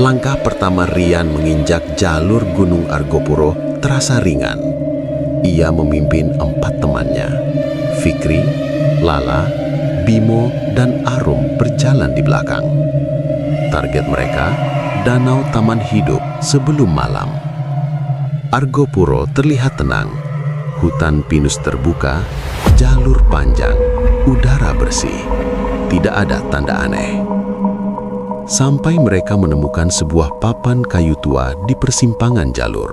Langkah pertama Rian menginjak jalur Gunung Argopuro terasa ringan. Ia memimpin 4 temannya. Fikri, Lala, Bimo, dan Arum berjalan di belakang. Target mereka, Danau Taman Hidup sebelum malam. Argopuro terlihat tenang. Hutan pinus terbuka, jalur panjang, udara bersih. Tidak ada tanda aneh. Sampai mereka menemukan sebuah papan kayu tua di persimpangan jalur.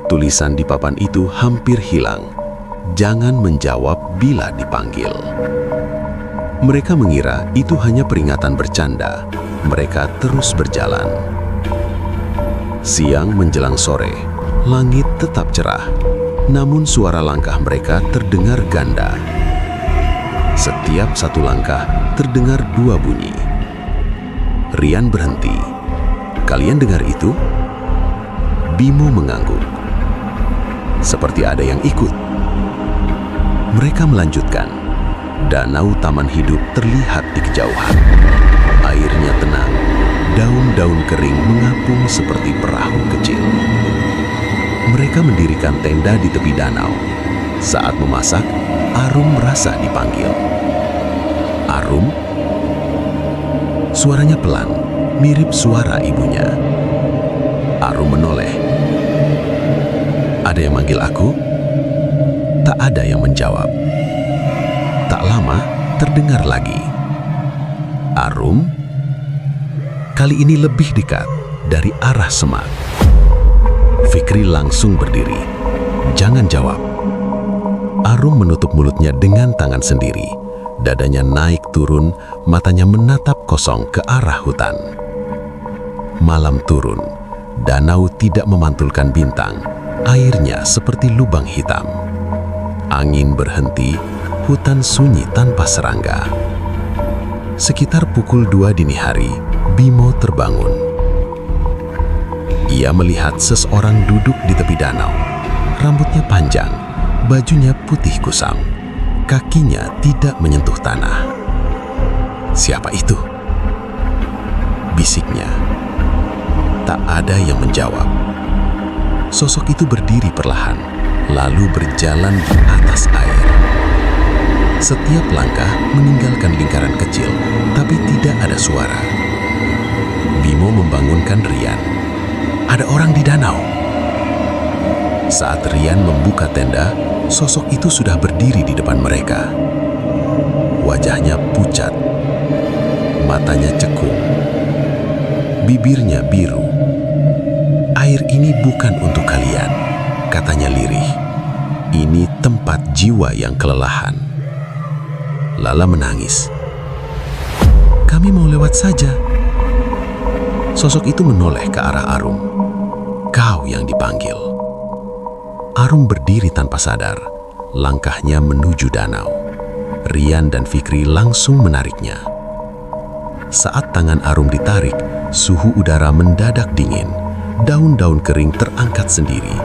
Tulisan di papan itu hampir hilang. Jangan menjawab bila dipanggil. Mereka mengira itu hanya peringatan bercanda. Mereka terus berjalan. Siang menjelang sore, langit tetap cerah. Namun suara langkah mereka terdengar ganda. Setiap satu langkah terdengar 2 bunyi. Rian berhenti. "Kalian dengar itu?" Bimo mengangguk. Seperti ada yang ikut. Mereka melanjutkan. Danau Taman Hidup terlihat di kejauhan. Airnya tenang. Daun-daun kering mengapung seperti perahu kecil. Mereka mendirikan tenda di tepi danau. Saat memasak, Arum merasa dipanggil. "Arum?" Suaranya pelan, mirip suara ibunya. Arum menoleh. "Ada yang manggil aku?" Tak ada yang menjawab. Tak lama, terdengar lagi. "Arum?" Kali ini lebih dekat, dari arah semak. Fikri langsung berdiri. "Jangan jawab." Arum menutup mulutnya dengan tangan sendiri. Dadanya naik turun, matanya menatap kosong ke arah hutan. Malam turun, danau tidak memantulkan bintang. Airnya seperti lubang hitam. Angin berhenti, hutan sunyi tanpa serangga. Sekitar pukul 2 dini hari, Bimo terbangun. Ia melihat seseorang duduk di tepi danau. Rambutnya panjang, bajunya putih kusam. Kakinya tidak menyentuh tanah. "Siapa itu?" bisiknya. Tak ada yang menjawab. Sosok itu berdiri perlahan, lalu berjalan di atas air. Setiap langkah meninggalkan lingkaran kecil, tapi tidak ada suara. Bimo membangunkan Rian. "Ada orang di danau." Saat Rian membuka tenda, sosok itu sudah berdiri di depan mereka. Wajahnya pucat, matanya cekung, bibirnya biru. "Air ini bukan untuk kalian," katanya lirih. "Ini tempat jiwa yang kelelahan." Lala menangis. "Kami mau lewat saja." Sosok itu menoleh ke arah Arum. "Kau yang dipanggil." Arum berdiri tanpa sadar. Langkahnya menuju danau. Rian dan Fikri langsung menariknya. Saat tangan Arum ditarik, suhu udara mendadak dingin. Daun-daun kering terangkat sendiri.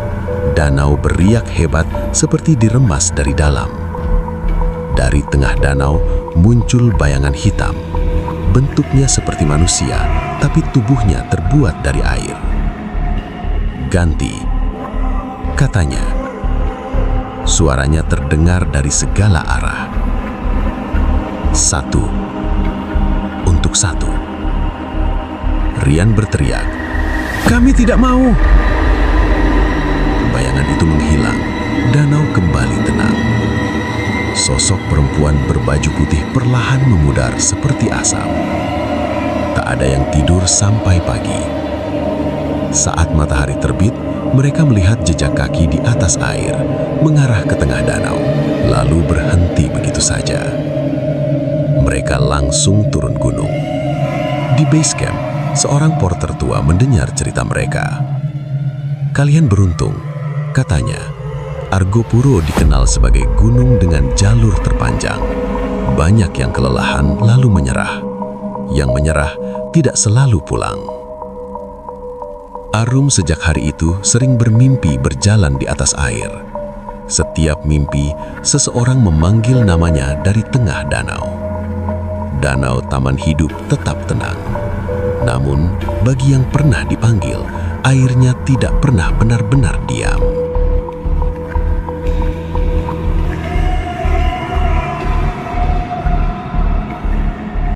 Danau beriak hebat seperti diremas dari dalam. Dari tengah danau muncul bayangan hitam. Bentuknya seperti manusia, tapi tubuhnya terbuat dari air. "Ganti," katanya. Suaranya terdengar dari segala arah. "1 untuk 1." Rian berteriak, "Kami tidak mau!" Bayangan itu menghilang. Danau kembali tenang. Sosok perempuan berbaju putih perlahan memudar seperti asap. Tak ada yang tidur sampai pagi. Saat matahari terbit, mereka melihat jejak kaki di atas air, mengarah ke tengah danau, lalu berhenti begitu saja. Mereka langsung turun gunung. Di base camp, seorang porter tua mendengar cerita mereka. "Kalian beruntung," katanya. "Argopuro dikenal sebagai gunung dengan jalur terpanjang. Banyak yang kelelahan lalu menyerah. Yang menyerah tidak selalu pulang." Arum sejak hari itu sering bermimpi berjalan di atas air. Setiap mimpi, seseorang memanggil namanya dari tengah danau. Danau Taman Hidup tetap tenang. Namun, bagi yang pernah dipanggil, airnya tidak pernah benar-benar diam.